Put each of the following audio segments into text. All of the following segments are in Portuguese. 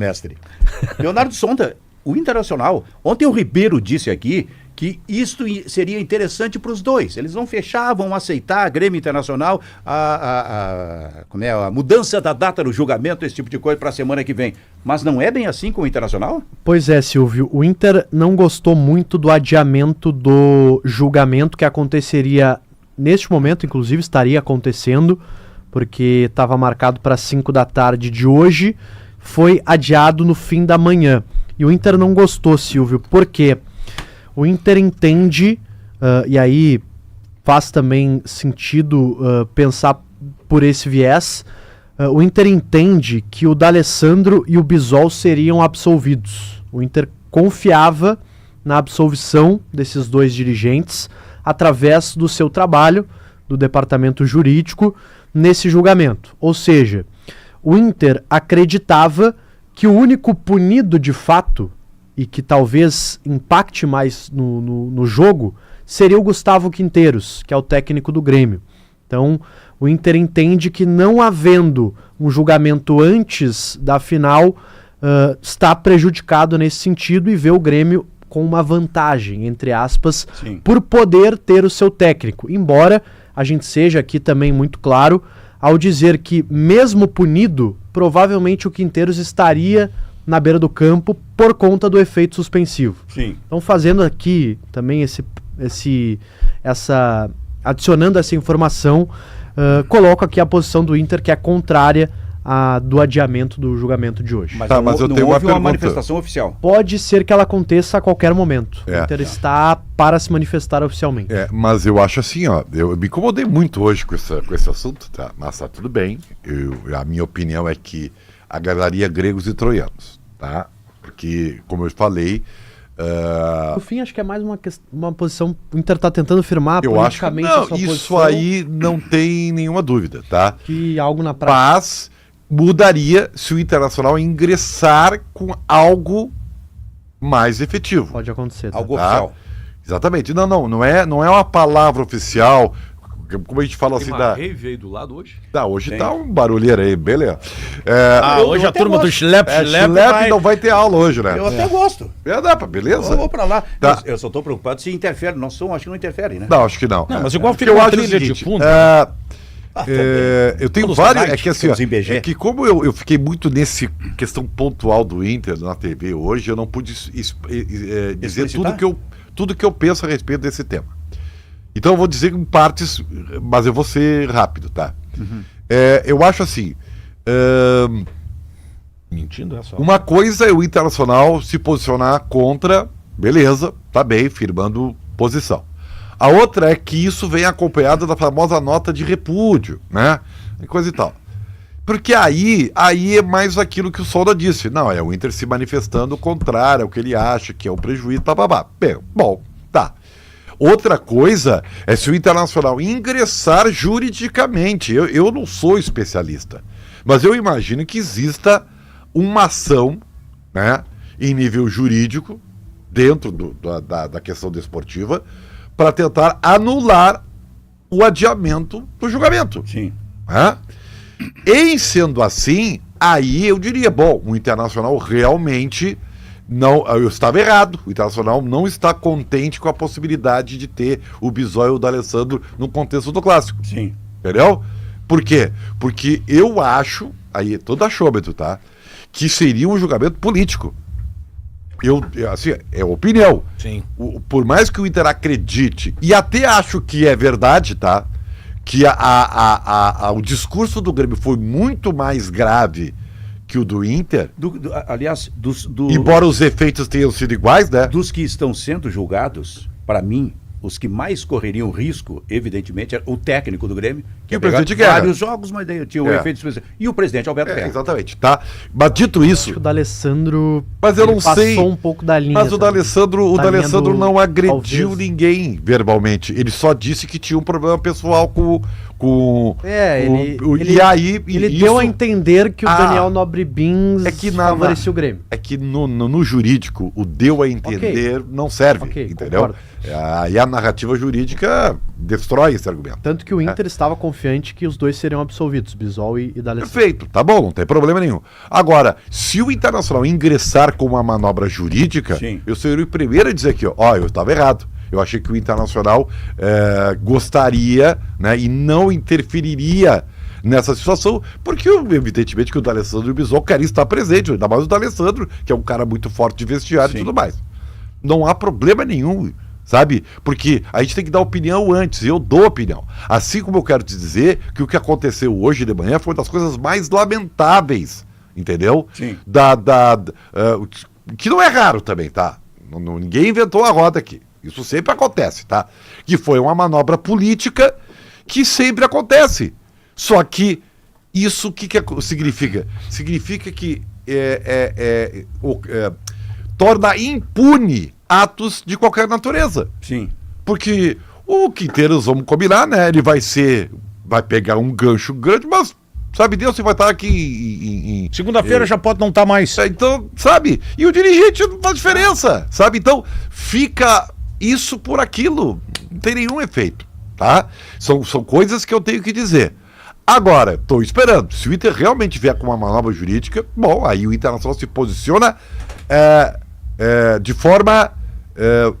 mestre. Leonardo Sonda, o Internacional, ontem o Ribeiro disse aqui que isto seria interessante para os dois. Eles vão fechar, vão aceitar, Grêmio Internacional, a mudança da data do julgamento, esse tipo de coisa para a semana que vem. Mas não é bem assim com o Internacional? Pois é, Silvio. O Inter não gostou muito do adiamento do julgamento que aconteceria neste momento, inclusive estaria acontecendo, porque estava marcado para 5 da tarde de hoje, foi adiado no fim da manhã. E o Inter não gostou, Silvio, por quê? O Inter entende, e aí faz também sentido pensar por esse viés, o Inter entende que o D'Alessandro e o Bisol seriam absolvidos. O Inter confiava na absolvição desses dois dirigentes através do seu trabalho, do departamento jurídico, nesse julgamento. Ou seja, o Inter acreditava que o único punido de fato e que talvez impacte mais no jogo, seria o Gustavo Quinteiros, que é o técnico do Grêmio. Então, o Inter entende que não havendo um julgamento antes da final, está prejudicado nesse sentido e vê o Grêmio com uma vantagem, entre aspas, sim, por poder ter o seu técnico. Embora a gente seja aqui também muito claro ao dizer que, mesmo punido, provavelmente o Quinteiros estaria na beira do campo por conta do efeito suspensivo. Sim. Então, fazendo aqui também adicionando essa informação, coloco aqui a posição do Inter, que é contrária do adiamento do julgamento de hoje. Mas eu tenho uma manifestação oficial. Pode ser que ela aconteça a qualquer momento. O Inter está para se manifestar oficialmente. Mas eu acho assim, eu me incomodei muito hoje com esse assunto, tá? Mas tá tudo bem. A minha opinião é que agradaria gregos e troianos, tá? Porque, como eu falei... No fim, acho que é mais uma posição... O Inter está tentando firmar politicamente a sua posição. Isso aí não tem nenhuma dúvida, tá? Que algo na prática... Mas mudaria se o Internacional ingressar com algo mais efetivo. Pode acontecer. Tá? Algo oficial. Exatamente. Não é uma palavra oficial... Como a gente fala assim da... Rave aí do lado hoje? Hoje tá um barulheiro aí, beleza. Hoje a turma do Schlepp não vai ter aula hoje, né? Eu até gosto. Beleza? Eu vou pra lá. Tá. Eu só tô preocupado se interfere. Nosso som acho que não interfere, né? Não, acho que não. Não, mas igual fica uma trilha de fundo. Eu tenho vários... É que assim, é que como eu fiquei muito nesse questão pontual do Inter na TV hoje, eu não pude dizer tudo que eu penso a respeito desse tema. Então eu vou dizer em partes, mas eu vou ser rápido, tá? Uhum. Eu acho assim... Mentindo é só. Uma coisa é o Internacional se posicionar contra, beleza, tá bem, firmando posição. A outra é que isso vem acompanhado da famosa nota de repúdio, né? E coisa e tal. Porque aí é mais aquilo que o Sonda disse. Não, é o Inter se manifestando contrário ao que ele acha que é o prejuízo, bababá. Bom, tá. Outra coisa é se o Internacional ingressar juridicamente. Eu não sou especialista, mas eu imagino que exista uma ação, né, em nível jurídico, dentro da questão desportiva, para tentar anular o adiamento do julgamento. Sim. Né? Em sendo assim, aí eu diria, bom, o Internacional realmente... Não, eu estava errado. O Internacional não está contente com a possibilidade de ter o Bisol e o D'Alessandro no contexto do clássico. Sim. Entendeu? Por quê? Porque eu acho, aí todo achômetro, tá? Que seria um julgamento político. Assim, é opinião. Sim. Por mais que o Inter acredite, e até acho que é verdade, tá? Que o discurso do Grêmio foi muito mais grave que o do Inter, aliás, embora os efeitos tenham sido iguais, né? Dos que estão sendo julgados, para mim, os que mais correriam risco, evidentemente, é o técnico do Grêmio, que o presidente Guerra. Vários jogos, mas daí tinha o efeito especial. E o presidente Alberto Guerra. Exatamente, tá? Mas dito isso... Acho que o D'Alessandro Mas eu Ele não sei. Passou um pouco da linha. Mas o também. D'Alessandro Da linha do- não agrediu talvez. ninguém verbalmente. Ele só disse que tinha um problema pessoal com Ele e aí Ele isso deu a entender que o Ah, Daniel Nobre Bins é que favorecia o Grêmio. é que no jurídico o deu a entender não serve, Ok, entendeu? concordo. Aí a narrativa jurídica destrói esse argumento. Tanto que o Inter estava confiante que os dois seriam absolvidos, Bisol e D'Alessandro. Perfeito, tá bom, não tem problema nenhum. Agora, se o Internacional ingressar com uma manobra jurídica, Sim. eu seria o primeiro a dizer aqui, ó, eu estava errado. Eu achei que o Internacional gostaria, né, e não interferiria nessa situação, porque evidentemente que o D'Alessandro e o Bisol querem estar presentes, ainda mais o D'Alessandro, que é um cara muito forte de vestiário Sim. e tudo mais. Não há problema nenhum, sabe? Porque a gente tem que dar opinião antes, e eu dou opinião. Assim como eu quero te dizer que o que aconteceu hoje de manhã foi uma das coisas mais lamentáveis, entendeu? Sim. Que não é raro também, tá? Ninguém inventou a roda aqui. Isso sempre acontece, tá? Que foi uma manobra política que sempre acontece. Só que isso o que significa? Significa que torna impune atos de qualquer natureza. Sim. Porque o Quinteiros, vamos combinar, né? Ele vai pegar um gancho grande, mas sabe Deus se vai estar aqui Segunda-feira já pode não estar mais. então, sabe? E o dirigente não faz diferença, sabe? Então, fica isso por aquilo. Não tem nenhum efeito, tá? São coisas que eu tenho que dizer. Agora, estou esperando. Se o Inter realmente vier com uma manobra jurídica, bom, aí o Internacional se posiciona de forma...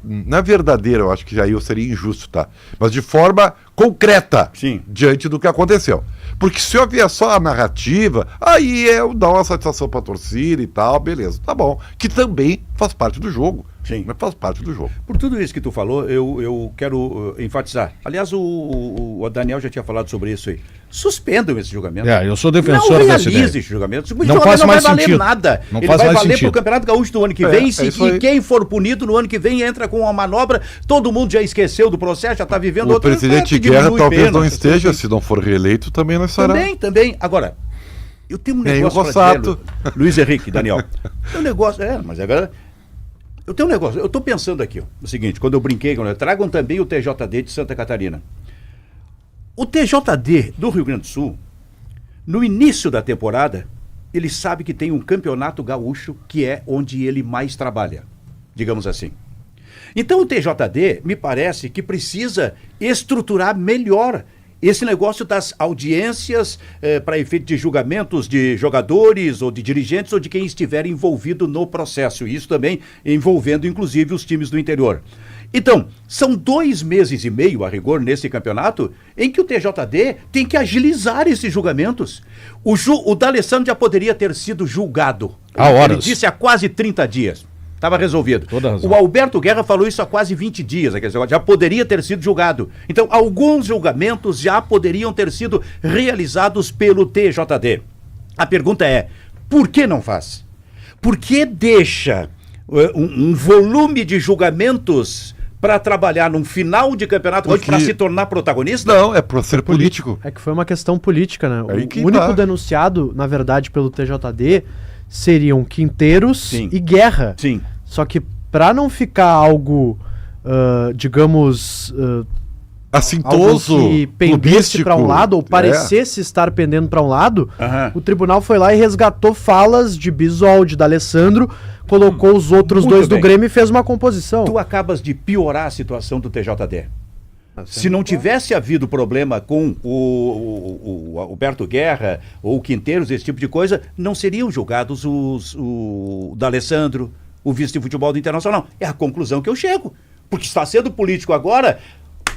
não é verdadeira, eu acho que aí eu seria injusto, tá? Mas de forma concreta. Sim. Diante do que aconteceu. Porque se eu vier só a narrativa, aí eu dou uma satisfação pra torcida e tal, beleza, tá bom. Que também faz parte do jogo. Sim. Mas faz parte do jogo. Por tudo isso que tu falou, eu quero enfatizar. Aliás, o Daniel já tinha falado sobre isso aí. Suspendam esse julgamento. Eu sou Não defensor dessa realize ideia. esse julgamento. Não faz mais vai valer sentido. nada. Não Ele faz vai mais valer sentido. pro Campeonato Gaúcho do ano que vem. é isso aí. E quem for punido no ano que vem entra com uma manobra. Todo mundo já esqueceu do processo, já está vivendo O presidente que Guerra diminui talvez pena, não essas esteja, coisas. se não for reeleito, também não estará. Também. Agora, eu tenho um Nem negócio o pra dizer, Rossato. Luiz Henrique, Daniel. Tem um negócio, mas agora... Eu tenho um negócio, eu estou pensando aqui, ó, o seguinte, quando eu brinquei, tragam também o TJD de Santa Catarina. O TJD do Rio Grande do Sul, no início da temporada, ele sabe que tem um campeonato gaúcho que é onde ele mais trabalha, digamos assim. Então o TJD me parece que precisa estruturar melhor esse negócio das audiências para efeito de julgamentos de jogadores ou de dirigentes ou de quem estiver envolvido no processo. Isso também envolvendo inclusive os times do interior. Então, são 2 meses e meio, a rigor, nesse campeonato, em que o TJD tem que agilizar esses julgamentos. O D'Alessandro já poderia ter sido julgado. Há horas. Ele disse há quase 30 dias. Estava resolvido. Toda razão. O Alberto Guerra falou isso há quase 20 dias. Já poderia ter sido julgado. Então, alguns julgamentos já poderiam ter sido realizados pelo TJD. A pergunta é, por que não faz? Por que deixa um volume de julgamentos para trabalhar num final de campeonato Porque- para se tornar protagonista? Não, é para ser político. É que foi uma questão política, né? Aí que O único tá. denunciado, na verdade, pelo TJD seriam Quinteiros Sim. e Guerra. Sim. Só que pra não ficar algo, digamos, Assintoso, algo que pendesse clubístico. pra um lado ou É. parecesse estar pendendo pra um lado, Aham. o tribunal foi lá e resgatou falas de Bisol, de D'Alessandro, colocou os outros Muito dois do bem. Grêmio e fez uma composição. Tu acabas de piorar a situação do TJD. Se não tivesse havido problema com o Alberto Guerra ou o Quinteiros, esse tipo de coisa, não seriam julgados o D'Alessandro, o vice de futebol do Internacional. É a conclusão que eu chego. Porque está sendo político agora,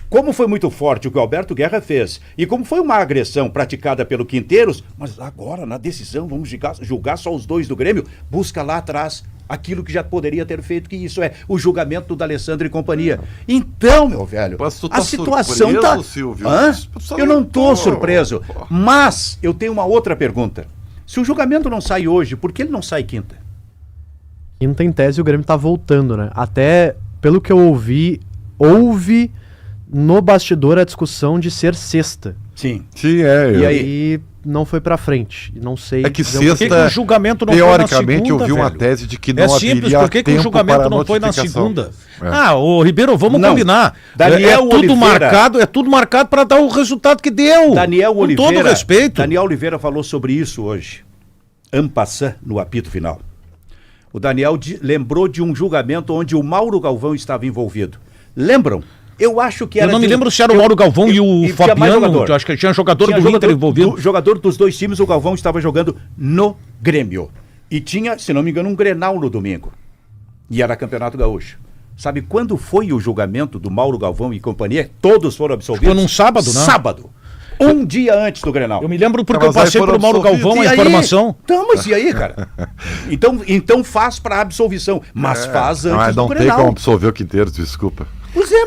como foi muito forte o que o Alberto Guerra fez, e como foi uma agressão praticada pelo Quinteiros, mas agora, na decisão, vamos julgar só os dois do Grêmio, busca lá atrás aquilo que já poderia ter feito, que isso é o julgamento do D'Alessandro e companhia. Então, meu velho, Mas tu tá a situação surpreso, tá... Silvio? Hã? Eu não tô Pô. surpreso, mas eu tenho uma outra pergunta. Se o julgamento não sai hoje, por que ele não sai quinta? Quinta, em tese, o Grêmio tá voltando, né? Até, pelo que eu ouvi, houve no bastidor a discussão de ser sexta. Sim. Sim, E aí? E não foi pra frente. Não sei. É que dizer sexta, Por que que o julgamento não foi na teoricamente, segunda, eu vi uma velho? tese de que não É simples, haveria por que que o tempo julgamento para não foi na notificação. segunda? É. Ah, ô Ribeiro, vamos Não. combinar. Daniel Oliveira. É tudo marcado para dar o resultado que deu. Daniel Com Oliveira. todo respeito. Daniel Oliveira falou sobre isso hoje. En passant, no apito final. O Daniel lembrou de um julgamento onde o Mauro Galvão estava envolvido. Lembram? Eu acho que era. Eu não me de- lembro se era o Mauro Galvão e o tinha mais Fabiano. jogador. Eu acho que tinha jogador Tinha do Inter envolvido. jogador dos dois times, o Galvão estava jogando no Grêmio. E tinha, se não me engano, um Grenal no domingo. E era Campeonato Gaúcho. Sabe quando foi o julgamento do Mauro Galvão e companhia? Todos foram absolvidos. Foi num sábado, né? Sábado. Um dia antes do Grenal. Eu me lembro porque Mas eu aí passei foram pro Mauro absolvidos. Galvão E a aí? informação. Então, mas e aí, cara? Então faz para absolvição. Mas faz antes Mas do não tem Grenal. como absolver o Quinteiros, desculpa. Pois é,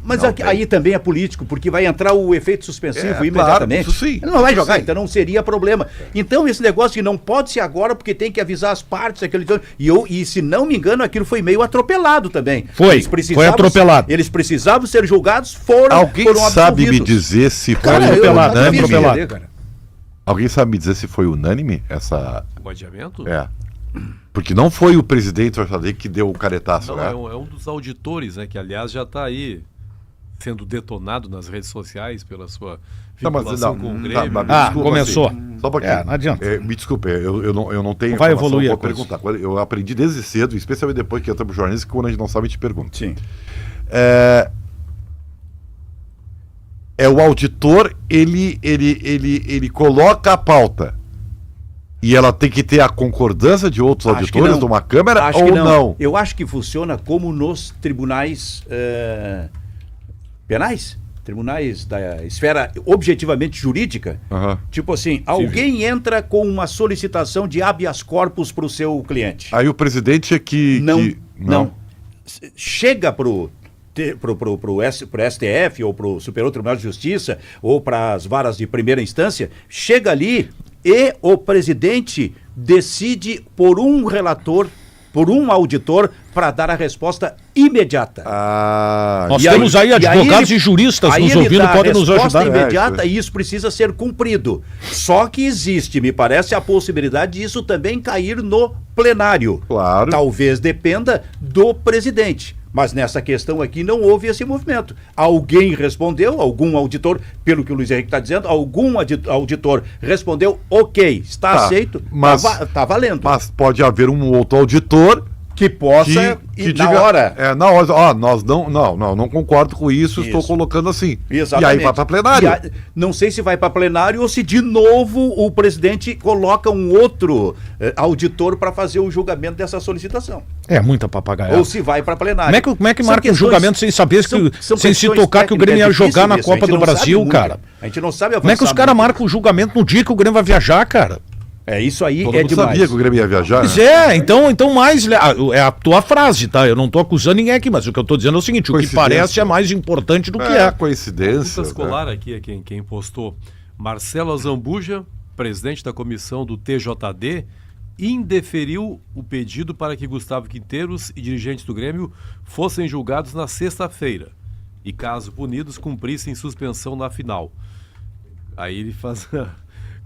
mas aí também é político, porque vai entrar o efeito suspensivo É, imediatamente. claro, isso sim. Ele não vai jogar, Sim. então não seria problema. Então esse negócio que não pode ser agora, porque tem que avisar as partes, e se não me engano, aquilo foi meio atropelado também. Foi, Eles precisavam- foi atropelado. Eles precisavam ser julgados, foram Alguém foram sabe me absolvidos. dizer se foi Cara, eu atropelado, não né? devia Atropelado. entender, cara. Alguém sabe me dizer se foi unânime essa. O adiamento? É. Porque não foi o presidente Orçadei que deu o caretaço, Não, né? é um dos auditores, né? Que aliás já está aí sendo detonado nas redes sociais pela sua Não, mas vinculação não, com o tá, Grêmio. mas Ah, desculpa, começou. assim, só um pouquinho. É, não adianta. Me desculpe, eu não tenho Vai informação, evoluir vou a coisa. perguntar. Eu aprendi desde cedo, especialmente depois que entramos jornalistas, que quando a gente não sabe, a gente pergunta. Sim. É o auditor, ele coloca a pauta e ela tem que ter a concordância de outros Acho que auditores não. de uma Câmara Acho ou que não? Eu acho que funciona como nos tribunais penais, tribunais da esfera objetivamente jurídica. Aham. Tipo assim, alguém entra com uma solicitação de habeas corpus para o seu cliente. Aí o presidente é que... Não. Chega pro STF ou pro Superior Tribunal de Justiça ou para as varas de primeira instância, chega ali e o presidente decide por um relator, por um auditor, para dar a resposta imediata. Ah, Nós E temos aí advogados ele- e juristas aí nos ele ouvindo, dá a podem nos resposta ajudar. imediata e isso precisa ser cumprido. Só que existe, me parece, a possibilidade disso também cair no plenário. Claro. Talvez dependa do presidente. Mas nessa questão aqui não houve esse movimento. Alguém respondeu, algum auditor, pelo que o Luiz Henrique está dizendo, algum auditor respondeu, ok, está Tá, aceito, mas- tá valendo. mas pode haver um outro auditor que possa, que na hora. Na hora, nós não concordo com isso, estou Isso. colocando assim. Exatamente. E aí vai para plenário. Não sei se vai para plenário ou se de novo o presidente coloca um outro auditor para fazer o julgamento dessa solicitação. É muita papagaia. Ou se vai para plenário. Como é que São marca um questões- julgamento sem saber, são sem se questões tocar que o Grêmio ia técnicas jogar na difíceis, a Copa gente do não sabe Brasil, muito. cara? A gente não sabe Como é que os avançar caras muito. marcam o julgamento no dia que o Grêmio vai viajar, cara? É, isso aí Todo é mundo demais. sabia que o Grêmio ia viajar. Pois né? é, então mais. É a tua frase, tá? Eu não tô acusando ninguém aqui, mas o que eu tô dizendo é o seguinte: o que Coincidência. parece é mais importante do que É, é. coincidência. Pergunta né? escolar aqui é quem postou. Marcelo Azambuja, presidente da comissão do TJD, indeferiu o pedido para que Gustavo Quinteiros e dirigentes do Grêmio fossem julgados na sexta-feira e, caso punidos, cumprissem suspensão na final. Aí ele faz...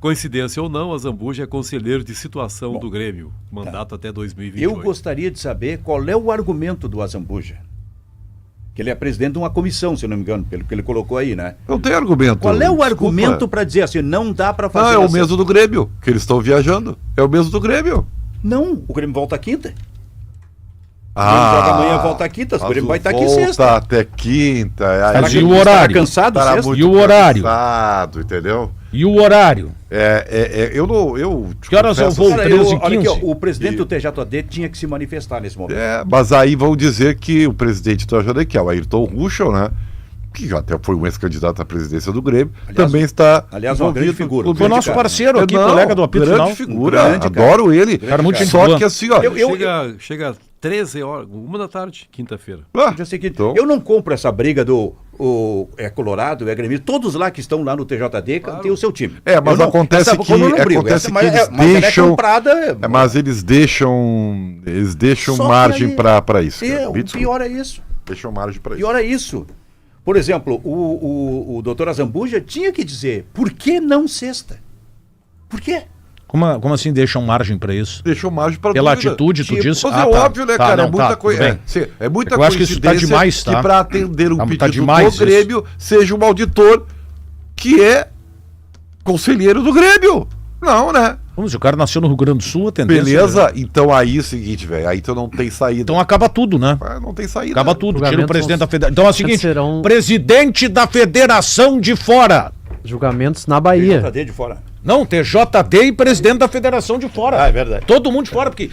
Coincidência ou não, Azambuja é conselheiro de situação do Grêmio, mandato até 2028. Eu gostaria de saber qual é o argumento do Azambuja. Que ele é presidente de uma comissão, se eu não me engano, pelo que ele colocou aí, né? Não tem argumento. Qual é o desculpa. argumento para dizer assim, não dá para Não, fazer é o essa- mesmo do Grêmio, que eles estão viajando. É o mesmo do Grêmio. Não, o Grêmio volta quinta. O Grêmio joga amanhã, volta quinta, o mas Grêmio vai estar aqui volta sexta. até quinta. Mas Aí e o Estará horário? cansado estará sexta? muito E o horário? cansado, entendeu? E o horário? Eu não. Eu te Que horas eu confesso vou? assim, Cara, 13 e olha aqui, ó, 15. o presidente do TJD tinha que se manifestar nesse momento. mas aí vão dizer que o presidente do TJD, que é o Ayrton Ruschel, né? Que já até foi um ex-candidato à presidência do Grêmio, também está. aliás, uma grande envolvido figura. no Foi Foi grande nosso cara. parceiro aqui, Não, colega do Apito grande Final. figura, Grande cara. adoro ele. Cara, muito gente Só boa. que assim, ó. Chega 13 horas, 1 da tarde, quinta-feira. Já sei que- então- Eu não compro essa briga do é Colorado, é Grêmio. Todos lá que estão lá no TJD têm o seu time. Mas Eu não- acontece essa que, eu não brigo. acontece Essa- que mas eles mas ela deixam. é comprada. Mas eles deixam Só que margem aí- para isso. cara. O Me desculpa. pior é isso. Deixam margem para isso. Pior é isso. Por exemplo, o doutor Azambuja tinha que dizer, por que não sexta? Por quê? Como assim deixam margem para isso? Deixou margem para Pela dúvida. atitude, tu disse? Mas é óbvio, né, cara? Não, é muita coisa. tudo bem. É muita Eu acho que isso tá coincidência demais, tá? que para atender um Tá pedido demais do Grêmio seja um auditor que é conselheiro do Grêmio. Não, né? Vamos, o cara nasceu no Rio Grande do Sul, a tendência... Beleza? Então aí é o seguinte, velho. Aí tu não tem saída. Então acaba tudo, né? Não tem saída. Acaba tudo, tira o Julgamentos presidente da federação. Então é o seguinte, serão- presidente da federação de fora. Julgamentos na Bahia. JD de fora. Não, TJD e presidente da federação de fora. Ah, é verdade. Todo mundo de fora, porque